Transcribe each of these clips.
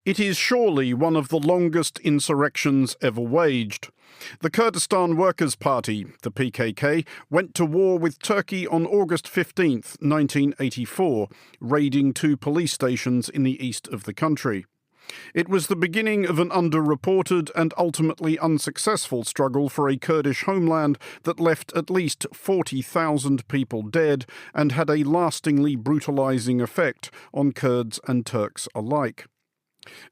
It is surely one of the longest insurrections ever waged. The Kurdistan Workers Party, the PKK, went to war with Turkey on August 15, 1984, raiding 2 police stations in the east of the country. It was the beginning of an underreported and ultimately unsuccessful struggle for a Kurdish homeland that left at least 40,000 people dead and had a lastingly brutalizing effect on Kurds and Turks alike.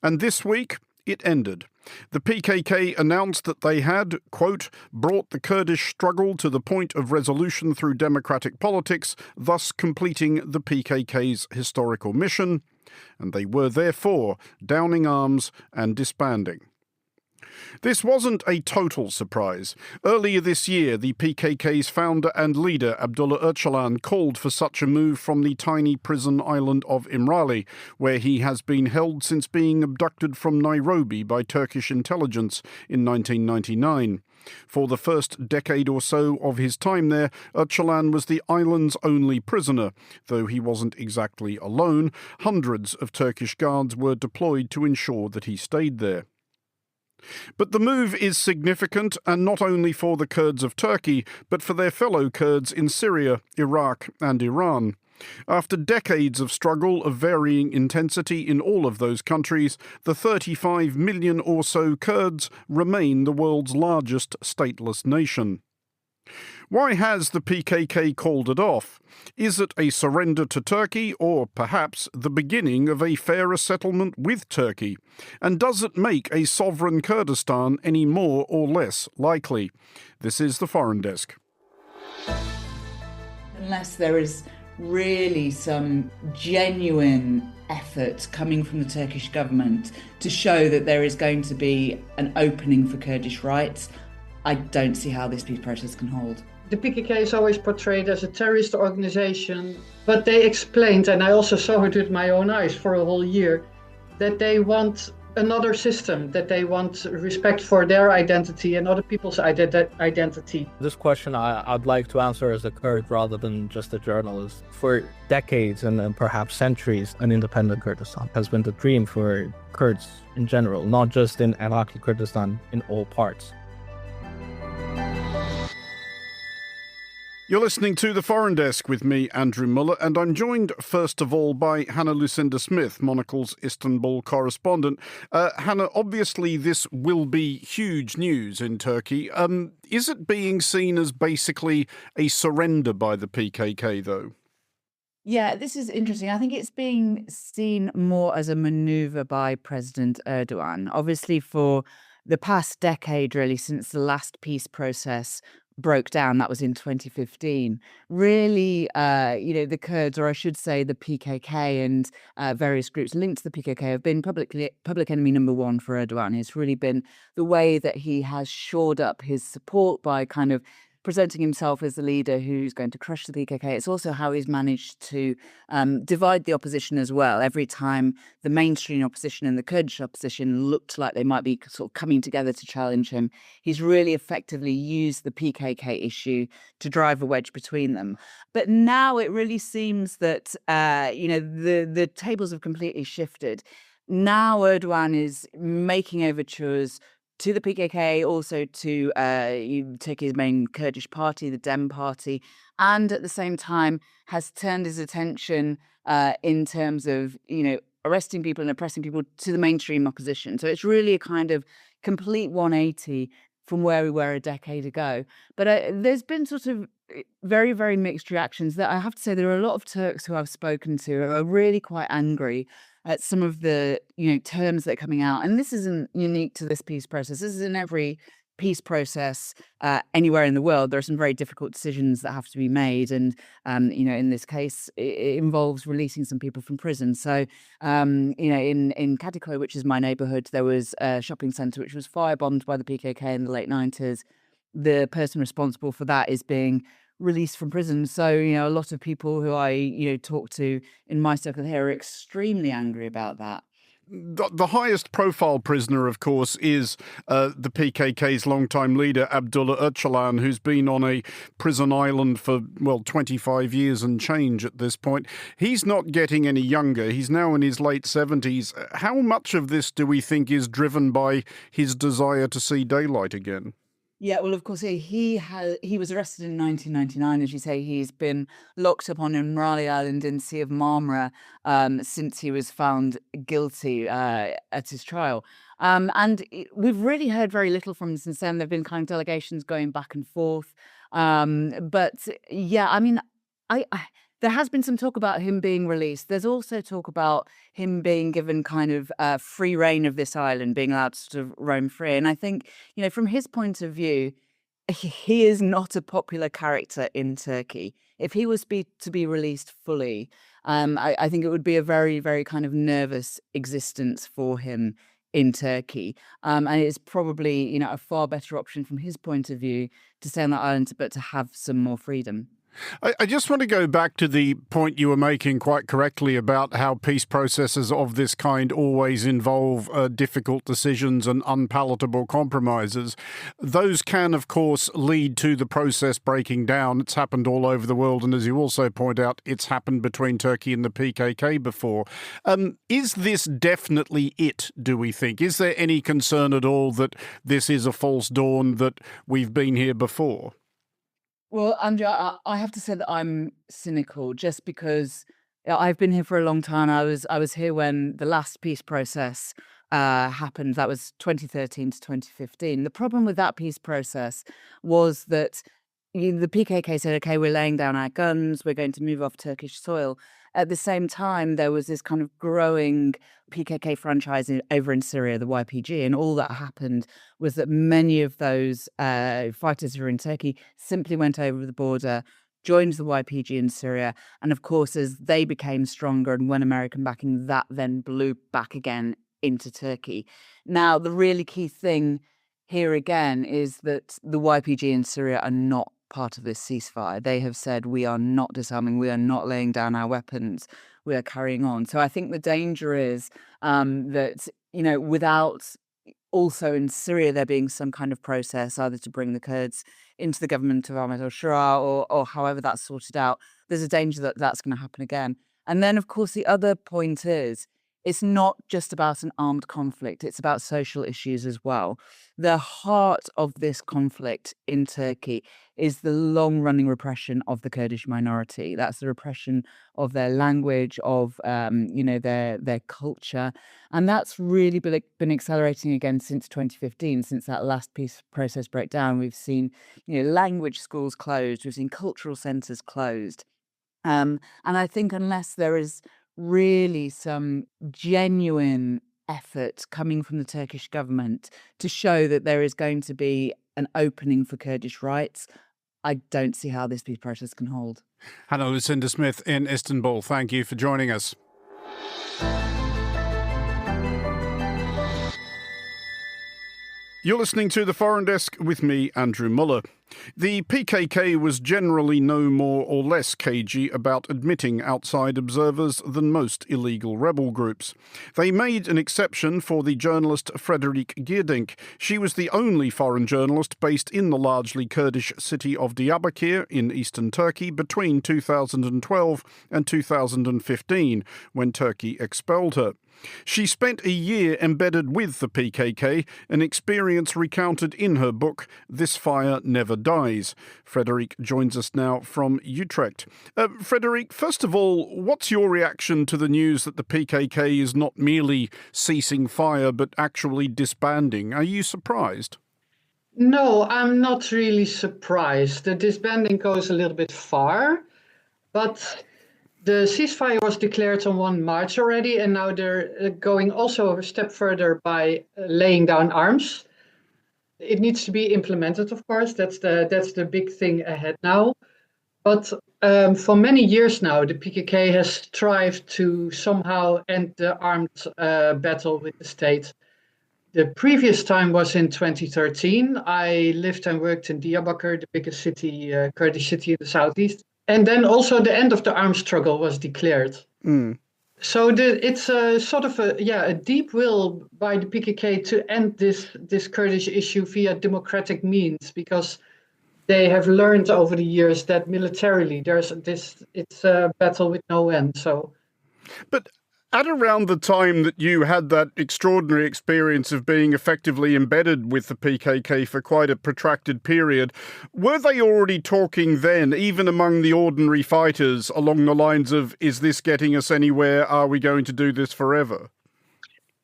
And this week, it ended. The PKK announced that they had, quote, brought the Kurdish struggle to the point of resolution through democratic politics, thus completing the PKK's historical mission, and they were therefore downing arms and disbanding. This wasn't a total surprise. Earlier this year, the PKK's founder and leader, Abdullah Öcalan, called for such a move from the tiny prison island of Imrali, where he has been held since being abducted from Nairobi by Turkish intelligence in 1999. For the first decade or so of his time there, Öcalan was the island's only prisoner. Though he wasn't exactly alone, hundreds of Turkish guards were deployed to ensure that he stayed there. But the move is significant, and not only for the Kurds of Turkey, but for their fellow Kurds in Syria, Iraq and Iran. After decades of struggle of varying intensity in all of those countries, the 35 million or so Kurds remain the world's largest stateless nation. Why has the PKK called it off? Is it a surrender to Turkey, or perhaps the beginning of a fairer settlement with Turkey? And does it make a sovereign Kurdistan any more or less likely? This is the Foreign Desk. Unless there is really some genuine effort coming from the Turkish government to show that there is going to be an opening for Kurdish rights, I don't see how this peace process can hold. The PKK is always portrayed as a terrorist organization, but they explained, and I also saw it with my own eyes for a whole year, that they want another system, that they want respect for their identity and other people's identity. This question I'd like to answer as a Kurd rather than just a journalist. For decades and perhaps centuries, an independent Kurdistan has been the dream for Kurds in general, not just in Iraqi Kurdistan, in all parts. You're listening to The Foreign Desk with me, Andrew Muller, and I'm joined first of all by Hannah Lucinda Smith, Monocle's Istanbul correspondent. Hannah, obviously this will be huge news in Turkey. Is it being seen as basically a surrender by the PKK, though? Yeah, this is interesting. I think it's being seen more as a maneuver by President Erdogan. Obviously, for the past decade, really, since the last peace process broke down, that was in 2015, really, the Kurds, or I should say the PKK and various groups linked to the PKK have been public enemy number one for Erdogan. It's really been the way that he has shored up his support by kind of presenting himself as the leader who's going to crush the PKK. It's also how he's managed to divide the opposition as well. Every time the mainstream opposition and the Kurdish opposition looked like they might be sort of coming together to challenge him, he's really effectively used the PKK issue to drive a wedge between them. But now it really seems that, the tables have completely shifted. Now Erdogan is making overtures to the PKK, also to Turkey's main Kurdish party, the Dem Party, and at the same time has turned his attention in terms of, arresting people and oppressing people to the mainstream opposition. So it's really a kind of complete 180 from where we were a decade ago. But there's been sort of very, very mixed reactions. That I have to say, there are a lot of Turks who I've spoken to who are really quite angry at some of the terms that are coming out. And this isn't unique to this peace process. This is in every peace process anywhere in the world. There are some very difficult decisions that have to be made. And, in this case, it involves releasing some people from prison. So, in Kadıköy, which is my neighborhood, there was a shopping center which was firebombed by the PKK in the late 90s. The person responsible for that is being released from prison. So, a lot of people who I, talk to in my circle here are extremely angry about that. The highest profile prisoner, of course, is the PKK's longtime leader, Abdullah Öcalan, who's been on a prison island for, 25 years and change at this point. He's not getting any younger. He's now in his late 70s. How much of this do we think is driven by his desire to see daylight again? Yeah, well, of course, he was arrested in 1999, as you say. He's been locked up on Imrali Island in Sea of Marmara since he was found guilty at his trial. We've really heard very little from him since then. There have been kind of delegations going back and forth. But yeah, I mean, there has been some talk about him being released. There's also talk about him being given kind of free reign of this island, being allowed to sort of roam free. And I think, from his point of view, he is not a popular character in Turkey. If he was to be released fully, I think it would be a very, very kind of nervous existence for him in Turkey. And it's probably, a far better option from his point of view to stay on that island, but to have some more freedom. I just want to go back to the point you were making quite correctly about how peace processes of this kind always involve difficult decisions and unpalatable compromises. Those can, of course, lead to the process breaking down. It's happened all over the world. And as you also point out, it's happened between Turkey and the PKK before. Is this definitely it, do we think? Is there any concern at all that this is a false dawn, that we've been here before? Well, Andrea, I have to say that I'm cynical, just because I've been here for a long time. I was here when the last peace process happened. That was 2013 to 2015. The problem with that peace process was that the PKK said, okay, we're laying down our guns, we're going to move off Turkish soil. At the same time, there was this kind of growing PKK franchise over in Syria, the YPG, and all that happened was that many of those fighters who were in Turkey simply went over the border, joined the YPG in Syria, and of course, as they became stronger and won American backing, that then blew back again into Turkey. Now, the really key thing here again is that the YPG in Syria are not part of this ceasefire. They have said, we are not disarming, we are not laying down our weapons, we are carrying on. So I think the danger is that, without also in Syria there being some kind of process either to bring the Kurds into the government of Ahmed al-Shura or however that's sorted out, there's a danger that that's going to happen again. And then, of course, the other point is, it's not just about an armed conflict, it's about social issues as well. The heart of this conflict in Turkey is the long-running repression of the Kurdish minority. That's the repression of their language, of their culture. And that's really been accelerating again since 2015, since that last peace process breakdown. We've seen language schools closed, we've seen cultural centres closed. And I think unless there is really some genuine effort coming from the Turkish government to show that there is going to be an opening for Kurdish rights, I don't see how this peace process can hold. Hannah Lucinda Smith in Istanbul, thank you for joining us. You're listening to The Foreign Desk with me, Andrew Muller. The PKK was generally no more or less cagey about admitting outside observers than most illegal rebel groups. They made an exception for the journalist Frederik Geerdink. She was the only foreign journalist based in the largely Kurdish city of Diyarbakir in eastern Turkey between 2012 and 2015, when Turkey expelled her. She spent a year embedded with the PKK, an experience recounted in her book, This Fire Never Dies. Frederik joins us now from Utrecht. Frederik, first of all, what's your reaction to the news that the PKK is not merely ceasing fire, but actually disbanding? Are you surprised? No, I'm not really surprised. The disbanding goes a little bit far, but the ceasefire was declared on 1 March already, and now they're going also a step further by laying down arms. It needs to be implemented, of course. That's the big thing ahead now. But for many years now, the PKK has strived to somehow end the armed battle with the state. The previous time was in 2013. I lived and worked in Diyarbakir, the biggest city, Kurdish city in the southeast. And then also the end of the armed struggle was declared. So it's a sort of a deep will by the PKK to end this Kurdish issue via democratic means, because they have learned over the years that militarily it's a battle with no end. So, But at around the time that you had that extraordinary experience of being effectively embedded with the PKK for quite a protracted period, were they already talking then, even among the ordinary fighters, along the lines of, is this getting us anywhere? Are we going to do this forever?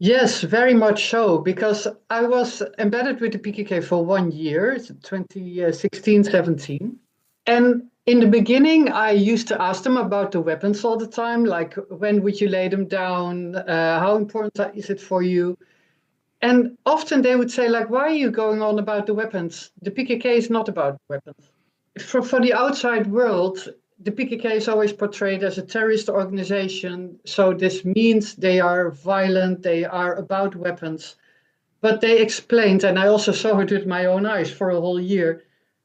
yes, very much so, because I was embedded with the PKK for 1 year, 2016, 17. And in the beginning, I used to ask them about the weapons all the time, like, when would you lay them down? How important is it for you? And often they would say, like, why are you going on about the weapons? The PKK is not about weapons. For the outside world, the PKK is always portrayed as a terrorist organization. So this means they are violent, they are about weapons. But they explained, and I also saw it with my own eyes for a whole year,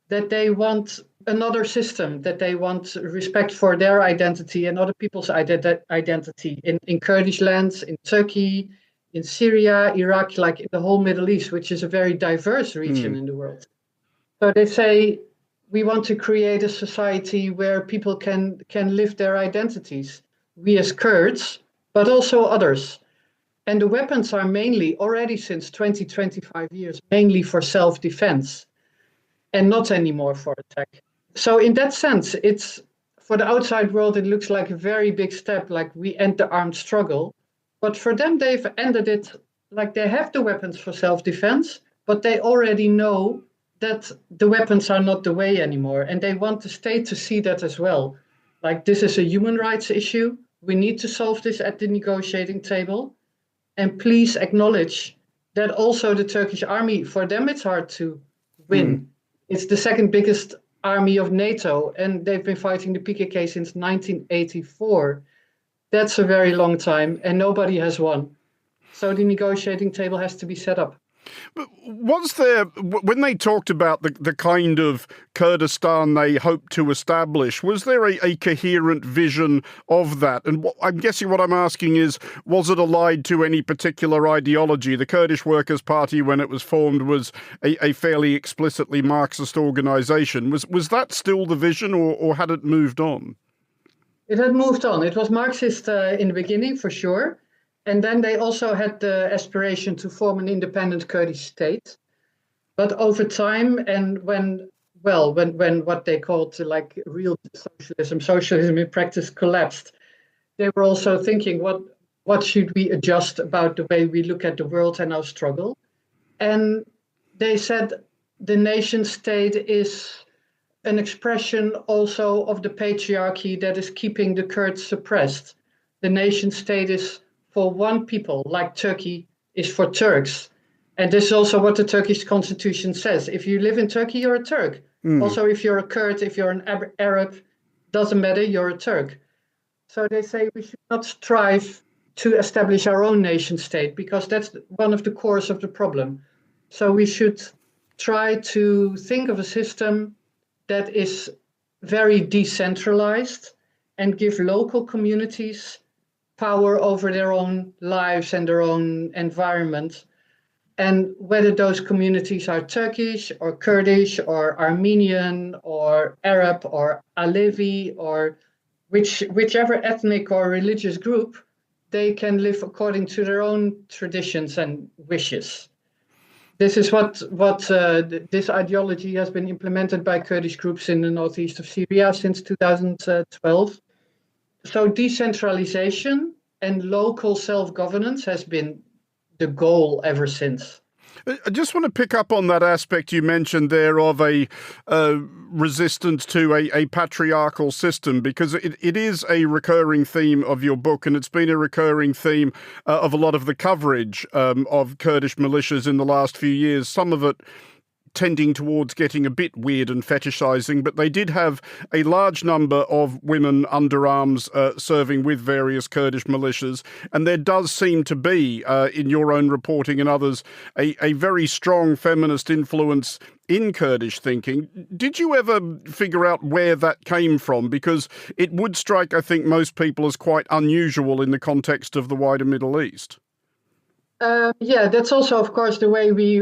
that they want another system, that they want respect for their identity and other people's identity in Kurdish lands, in Turkey, in Syria, Iraq, like in the whole Middle East, which is a very diverse region in the world. So they say, we want to create a society where people can live their identities, we as Kurds, but also others. And the weapons are mainly, already since 25 years, mainly for self-defense and not anymore for attack. So in that sense, it's, for the outside world, it looks like a very big step, like we end the armed struggle. But for them, they've ended it, like they have the weapons for self-defense, but they already know that the weapons are not the way anymore. And they want the state to see that as well. Like, this is a human rights issue. We need to solve this at the negotiating table. And please acknowledge that also the Turkish army, for them, it's hard to win. It's the second biggest army of NATO, and they've been fighting the PKK since 1984. That's a very long time, and nobody has won. So the negotiating table has to be set up. But was there, when they talked about the kind of Kurdistan they hoped to establish, was there a coherent vision of that? And I'm guessing what I'm asking is, was it allied to any particular ideology? The Kurdish Workers Party, when it was formed, was a fairly explicitly Marxist organisation. Was that still the vision, or had it moved on? It had moved on. It was Marxist in the beginning, for sure. And then they also had the aspiration to form an independent Kurdish state. But over time, and when what they called like real socialism in practice collapsed, they were also thinking, what should we adjust about the way we look at the world and our struggle? And they said the nation state is an expression also of the patriarchy that is keeping the Kurds suppressed. The nation state is for one people, like Turkey is for Turks. And this is also what the Turkish constitution says. If you live in Turkey, you're a Turk. Also, if you're a Kurd, if you're an Arab, doesn't matter, you're a Turk. So they say we should not strive to establish our own nation state, because that's one of the cores of the problem. So we should try to think of a system that is very decentralized and give local communities power over their own lives and their own environment. And whether those communities are Turkish or Kurdish or Armenian or Arab or Alevi or whichever ethnic or religious group, they can live according to their own traditions and wishes. This is what this ideology has been implemented by Kurdish groups in the northeast of Syria since 2012. So decentralization and local self-governance has been the goal ever since. I just want to pick up on that aspect you mentioned there of a resistance to a patriarchal system, because it is a recurring theme of your book, and it's been a recurring theme of a lot of the coverage of Kurdish militias in the last few years, some of it tending towards getting a bit weird and fetishizing, but they did have a large number of women under arms serving with various Kurdish militias. And there does seem to be, in your own reporting and others, a very strong feminist influence in Kurdish thinking. Did you ever figure out where that came from? Because it would strike, I think, most people as quite unusual in the context of the wider Middle East. Yeah, that's also, of course, the way we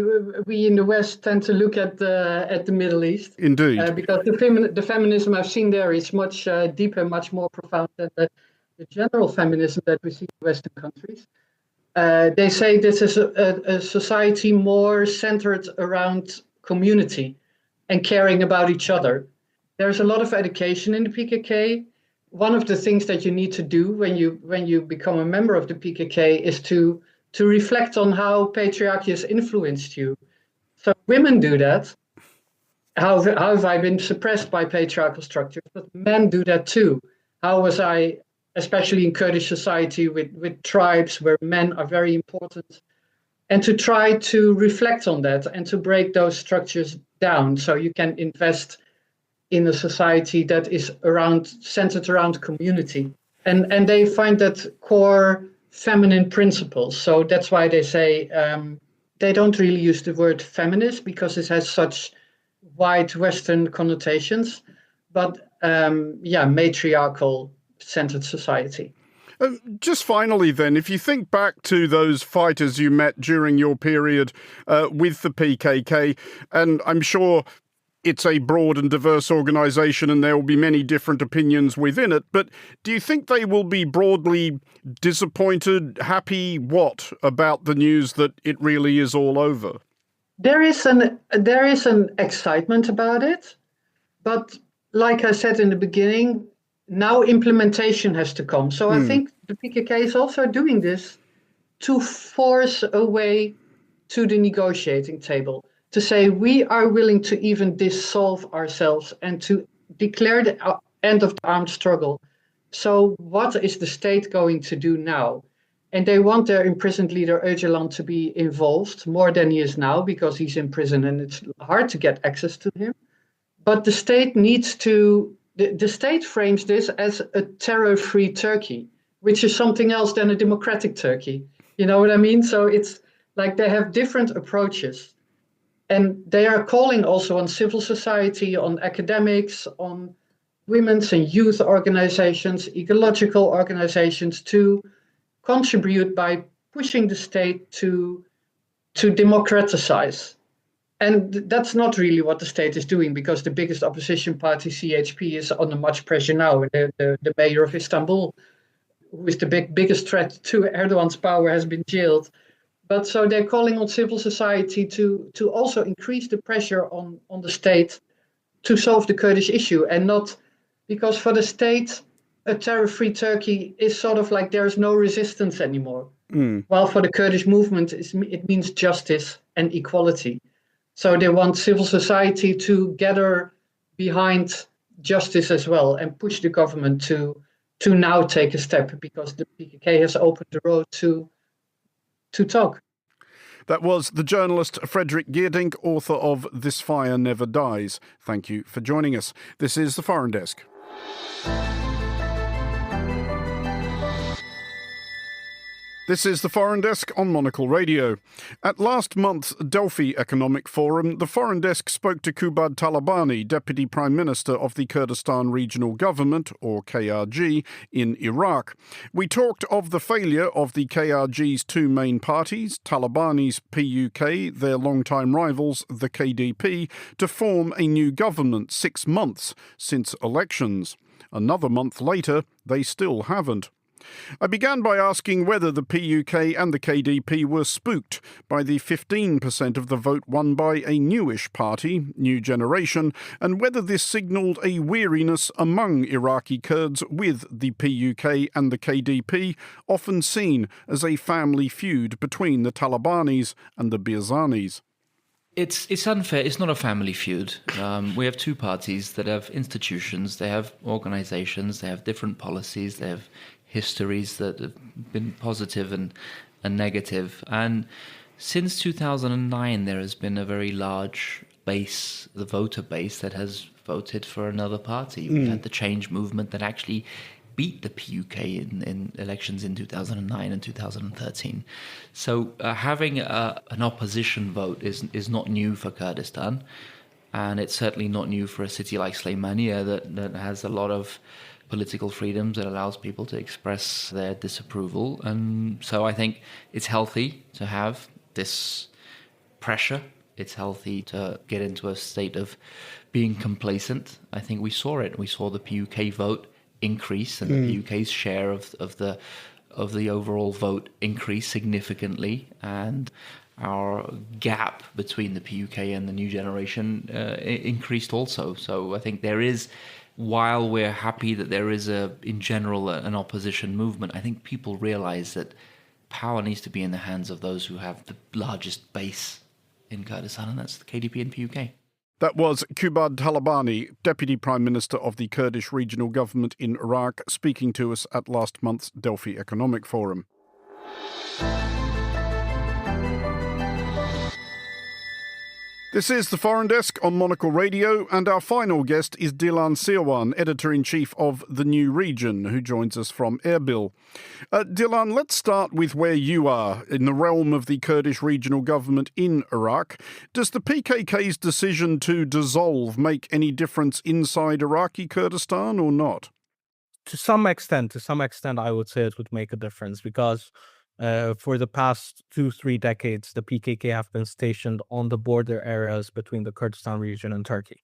in the West tend to look at the Middle East. Indeed. Because the feminism I've seen there is much deeper, much more profound than the general feminism that we see in Western countries. They say this is a society more centered around community and caring about each other. There's a lot of education in the PKK. One of the things that you need to do when you become a member of the PKK is to reflect on how patriarchy has influenced you. So women do that. How have I been suppressed by patriarchal structures? But men do that too. How was I, especially in Kurdish society with tribes where men are very important, and to try to reflect on that and to break those structures down so you can invest in a society that is centered around community. And they find that core feminine principles. So that's why they say they don't really use the word feminist because it has such wide Western connotations, but matriarchal centered society. Just finally then, if you think back to those fighters you met during your period with the PKK, and I'm sure it's a broad and diverse organisation and there will be many different opinions within it, but do you think they will be broadly disappointed, happy, what, about the news that it really is all over? There is an excitement about it, but like I said in the beginning, now implementation has to come. So I think the PKK is also doing this to force a way to the negotiating table, to say we are willing to even dissolve ourselves and to declare the end of the armed struggle. So what is the state going to do now? And they want their imprisoned leader Öcalan to be involved more than he is now because he's in prison and it's hard to get access to him. But the state needs to... The state frames this as a terror-free Turkey, which is something else than a democratic Turkey. You know what I mean? So it's like they have different approaches. And they are calling also on civil society, on academics, on women's and youth organizations, ecological organizations to contribute by pushing the state to democratize. And that's not really what the state is doing because the biggest opposition party, CHP, is under much pressure now. The mayor of Istanbul, who is the biggest threat to Erdogan's power, has been jailed. But so they're calling on civil society to also increase the pressure on the state to solve the Kurdish issue. And not because for the state, a terror-free Turkey is sort of like there's no resistance anymore. While for the Kurdish movement, it means justice and equality. So they want civil society to gather behind justice as well and push the government to now take a step because the PKK has opened the road to talk. That was the journalist Fredrik Geerdink, author of This Fire Never Dies. Thank you for joining us. This is The Foreign Desk. This is The Foreign Desk on Monocle Radio. At last month's Delphi Economic Forum, The Foreign Desk spoke to Kubad Talabani, Deputy Prime Minister of the Kurdistan Regional Government, or KRG, in Iraq. We talked of the failure of the KRG's two main parties, Talabani's PUK, their longtime rivals, the KDP, to form a new government 6 months since elections. Another month later, they still haven't. I began by asking whether the PUK and the KDP were spooked by the 15% of the vote won by a newish party, New Generation, and whether this signalled a weariness among Iraqi Kurds with the PUK and the KDP, often seen as a family feud between the Talabanis and the Birzanis. It's unfair. It's not a family feud. We have two parties that have institutions, they have organizations, they have different policies, they have histories that have been positive and negative. And since 2009, there has been a very large base, the voter base that has voted for another party. We had the change movement that actually beat the PUK in elections in 2009 and 2013. So having an opposition vote is not new for Kurdistan, and it's certainly not new for a city like Slemania that has a lot of political freedoms that allows people to express their disapproval. And so I think it's healthy to have this pressure. It's healthy to get into a state of being complacent. I think we saw it. We saw the PUK vote increase, and the PUK's share of the overall vote increase significantly, and our gap between the PUK and the new generation increased also. So I think there is, while we're happy that there is in general an opposition movement, I think people realize that power needs to be in the hands of those who have the largest base in Kurdistan, and that's the KDP and PUK. That was Kubad Talabani, Deputy Prime Minister of the Kurdish Regional Government in Iraq, speaking to us at last month's Delphi Economic Forum. This is the Foreign Desk on Monocle Radio, and our final guest is Dilan Sirwan, Editor-in-Chief of The New Region, who joins us from Erbil. Dilan, let's start with where you are in the realm of the Kurdish regional government in Iraq. Does the PKK's decision to dissolve make any difference inside Iraqi Kurdistan or not? To some extent, I would say it would make a difference, because for the past 2-3 decades, the PKK have been stationed on the border areas between the Kurdistan region and Turkey.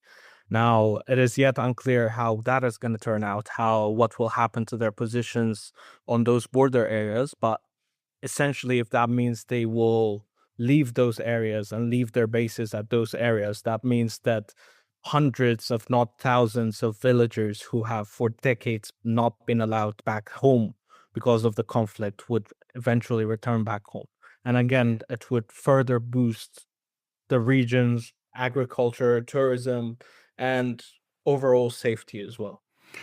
Now, it is yet unclear how that is going to turn out, what will happen to their positions on those border areas. But essentially, if that means they will leave those areas and leave their bases at those areas, that means that hundreds, if not thousands, of villagers who have for decades not been allowed back home because of the conflict would eventually return back home. And again, it would further boost the region's agriculture, tourism, and overall safety as well.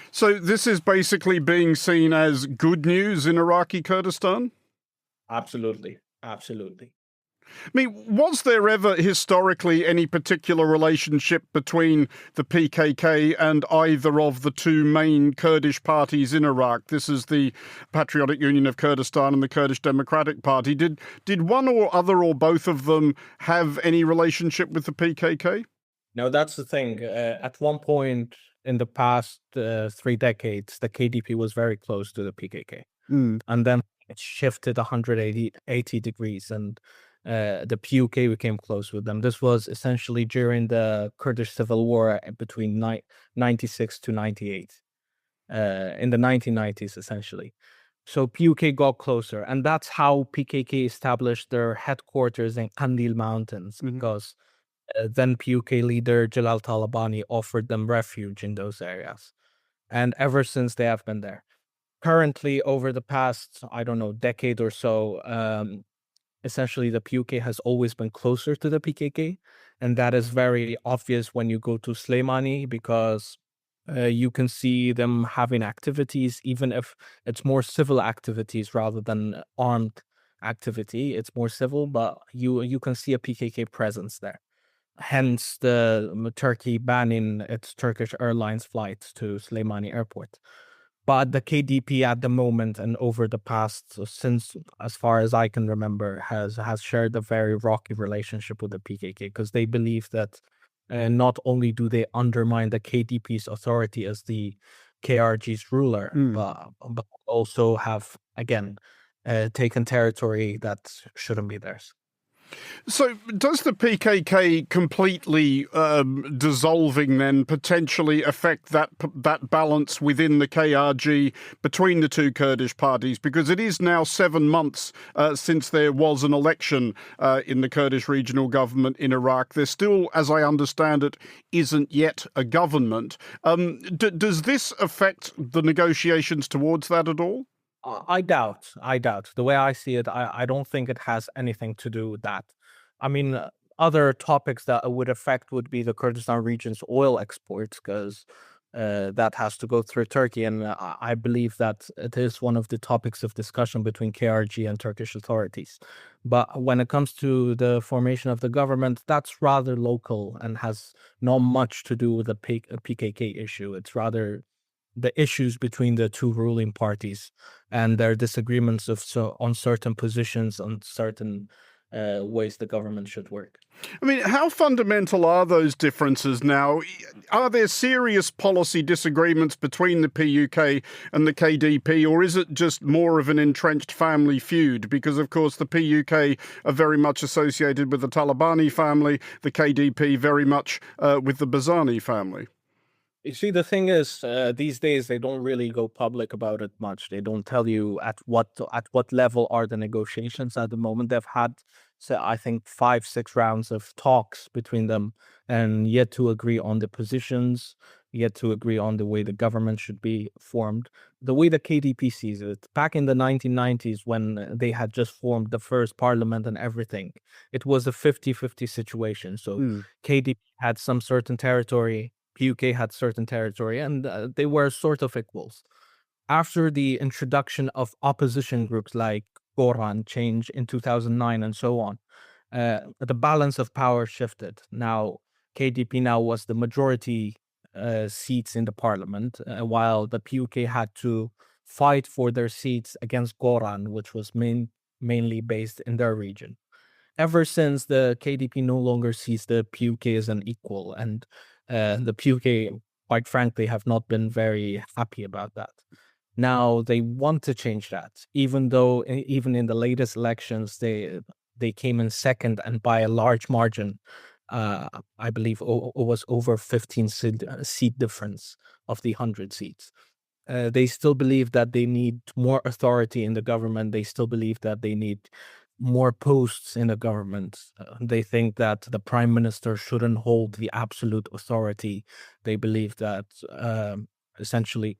So this is basically being seen as good news in Iraqi Kurdistan? Absolutely. I mean, was there ever historically any particular relationship between the PKK and either of the two main Kurdish parties in Iraq? This is the Patriotic Union of Kurdistan and the Kurdish Democratic Party. Did one or other or both of them have any relationship with the PKK? No, that's the thing. At one point in the past 3 decades, the KDP was very close to the PKK. And then it shifted 180 degrees, and the PUK became close with them. This was essentially during the Kurdish civil war between 96 to 98, in the 1990s, essentially. So PUK got closer, and that's how PKK established their headquarters in Kandil Mountains, because then PUK leader Jalal Talabani offered them refuge in those areas. And ever since, they have been there. Currently, over the past, decade or so, essentially the PUK has always been closer to the PKK. And that is very obvious when you go to Slemani, because you can see them having activities, even if it's more civil activities rather than armed activity. It's more civil, but you can see a PKK presence there. Hence the Turkey banning its Turkish Airlines flights to Slemani Airport. But the KDP at the moment and over the past, since as far as I can remember, has shared a very rocky relationship with the PKK, because they believe that not only do they undermine the KDP's authority as the KRG's ruler, but also have, again, taken territory that shouldn't be theirs. So does the PKK completely dissolving then potentially affect that balance within the KRG between the two Kurdish parties? Because it is now 7 months since there was an election in the Kurdish regional government in Iraq. There still, as I understand it, isn't yet a government. Does this affect the negotiations towards that at all? I doubt. The way I see it, I don't think it has anything to do with that. I mean, other topics that would affect would be the Kurdistan region's oil exports, because that has to go through Turkey. And I believe that it is one of the topics of discussion between KRG and Turkish authorities. But when it comes to the formation of the government, that's rather local and has not much to do with the PKK issue. It's rather the issues between the two ruling parties and their disagreements on certain positions, on certain ways the government should work. I mean, how fundamental are those differences now? Are there serious policy disagreements between the PUK and the KDP, or is it just more of an entrenched family feud? Because, of course, the PUK are very much associated with the Talabani family, the KDP very much with the Barzani family. You see, the thing is, these days they don't really go public about it much. They don't tell you at what level are the negotiations at the moment. They've had, I think, 5-6 rounds of talks between them, and yet to agree on the positions, yet to agree on the way the government should be formed. The way the KDP sees it, back in the 1990s, when they had just formed the first parliament and everything, it was a 50-50 situation. So KDP had some certain territory, PUK had certain territory, and they were sort of equals. After the introduction of opposition groups like Goran change in 2009 and so on, the balance of power shifted. Now, KDP now was the majority seats in the parliament, while the PUK had to fight for their seats against Goran, which was mainly based in their region. Ever since, the KDP no longer sees the PUK as an equal, and the PUK, quite frankly, have not been very happy about that. Now they want to change that, even though even in the latest elections they came in second, and by a large margin. I believe it was over 15 seat difference of the 100 seats. They still believe that they need more authority in the government. They still believe that they need more posts in the government. They think that the prime minister shouldn't hold the absolute authority. They believe that essentially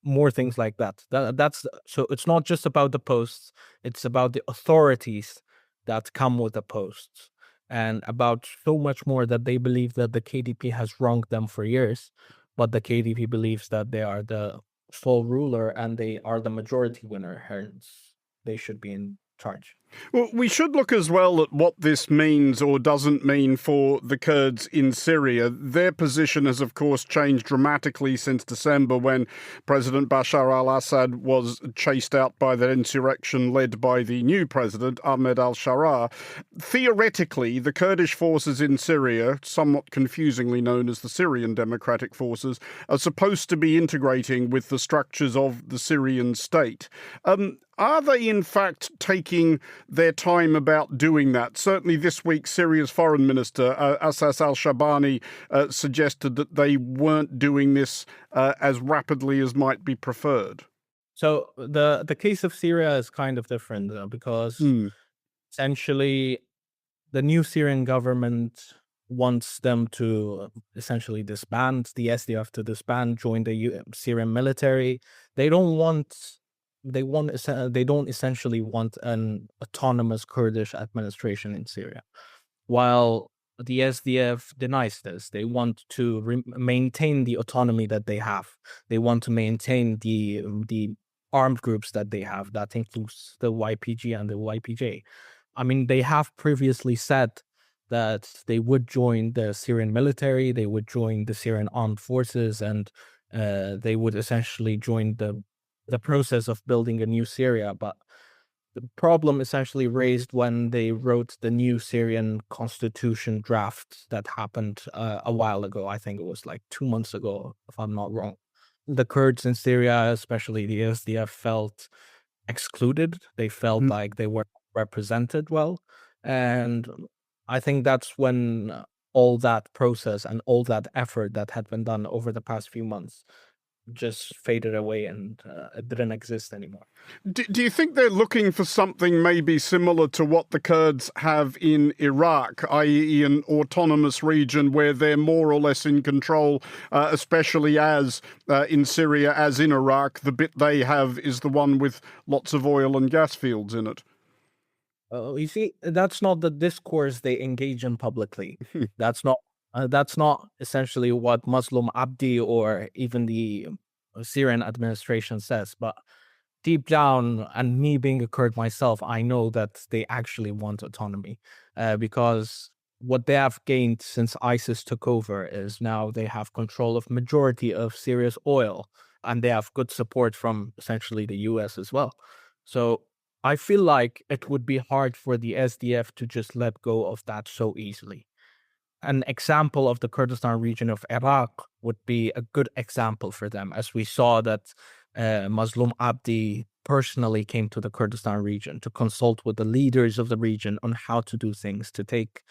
more things like that. That's so it's not just about the posts, it's about the authorities that come with the posts, and about so much more that they believe that the KDP has wronged them for years, but the KDP believes that they are the sole ruler and they are the majority winner, hence they should be in charge. Well, we should look as well at what this means or doesn't mean for the Kurds in Syria. Their position has, of course, changed dramatically since December, when President Bashar al-Assad was chased out by the insurrection led by the new president, Ahmed al-Sharaa. Theoretically, the Kurdish forces in Syria, somewhat confusingly known as the Syrian Democratic Forces, are supposed to be integrating with the structures of the Syrian state. Are they, in fact, taking their time about doing that? Certainly this week, Syria's foreign minister, Assas al-Shabani, suggested that they weren't doing this as rapidly as might be preferred. So the case of Syria is kind of different, because essentially the new Syrian government wants them to essentially disband, the SDF to disband, join the Syrian military. They don't essentially want an autonomous Kurdish administration in Syria, while the SDF denies this. They want to maintain the autonomy that they have. They want to maintain the armed groups that they have. That includes the YPG and the YPJ. I mean, they have previously said that they would join the Syrian military, they would join the Syrian armed forces, and they would essentially join the process of building a new Syria. But the problem essentially raised when they wrote the new Syrian constitution draft that happened a while ago. I think it was like 2 months ago, if I'm not wrong. The Kurds in Syria, especially the SDF, felt excluded. They felt like they weren't represented well. And I think that's when all that process and all that effort that had been done over the past few months just faded away, and it didn't exist anymore. Do you think they're looking for something maybe similar to what the Kurds have in Iraq, i.e. an autonomous region where they're more or less in control, especially as in Syria, as in Iraq, the bit they have is the one with lots of oil and gas fields in it? You see, that's not the discourse they engage in publicly. That's not That's not essentially what Muslim Abdi or even the Syrian administration says, but deep down, and me being a Kurd myself, I know that they actually want autonomy, because what they have gained since ISIS took over is now they have control of majority of Syria's oil, and they have good support from essentially the US as well. So I feel like it would be hard for the SDF to just let go of that so easily. An example of the Kurdistan region of Iraq would be a good example for them, as we saw that Mazlum Abdi personally came to the Kurdistan region to consult with the leaders of the region on how to do things, to take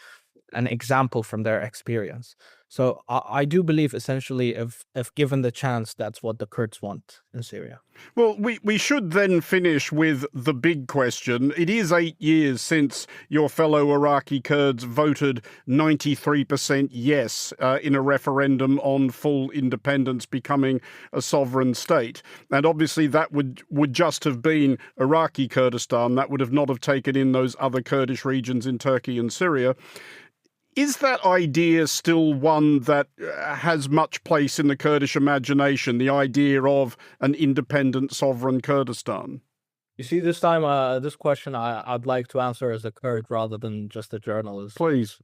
an example from their experience. So I do believe essentially if given the chance, that's what the Kurds want in Syria. Well, we should then finish with the big question. It is 8 years since your fellow Iraqi Kurds voted 93% yes in a referendum on full independence, becoming a sovereign state. And obviously that would just have been Iraqi Kurdistan. That would have not have taken in those other Kurdish regions in Turkey and Syria. Is that idea still one that has much place in the Kurdish imagination, the idea of an independent sovereign Kurdistan? You see, this time, this question I'd like to answer as a Kurd rather than just a journalist. Please.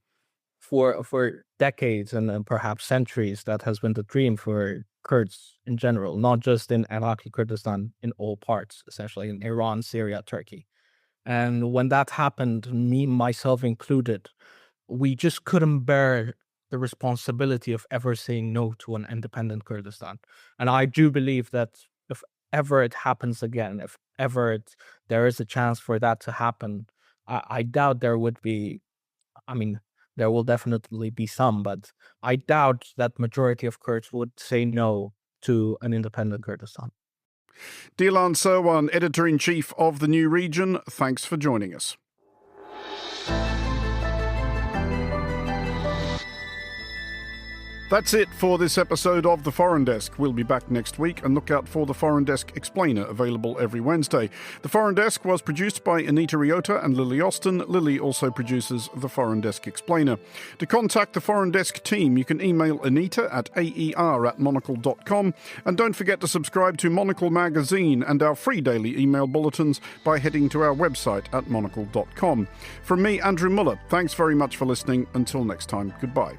For decades and perhaps centuries, that has been the dream for Kurds in general, not just in Iraqi Kurdistan, in all parts, essentially in Iran, Syria, Turkey. And when that happened, me, myself included, we just couldn't bear the responsibility of ever saying no to an independent Kurdistan. And I do believe that if ever it happens again, if ever there is a chance for that to happen, I doubt there would be, there will definitely be some, but I doubt that majority of Kurds would say no to an independent Kurdistan. Dilan Serwan, Editor-in-Chief of The New Region, thanks for joining us. That's it for this episode of The Foreign Desk. We'll be back next week, and look out for The Foreign Desk Explainer, available every Wednesday. The Foreign Desk was produced by Anita Riota and Lily Austin. Lily also produces The Foreign Desk Explainer. To contact the Foreign Desk team, you can email Anita at aer@monocle.com. And don't forget to subscribe to Monocle Magazine and our free daily email bulletins by heading to our website at monocle.com. From me, Andrew Muller, thanks very much for listening. Until next time, goodbye.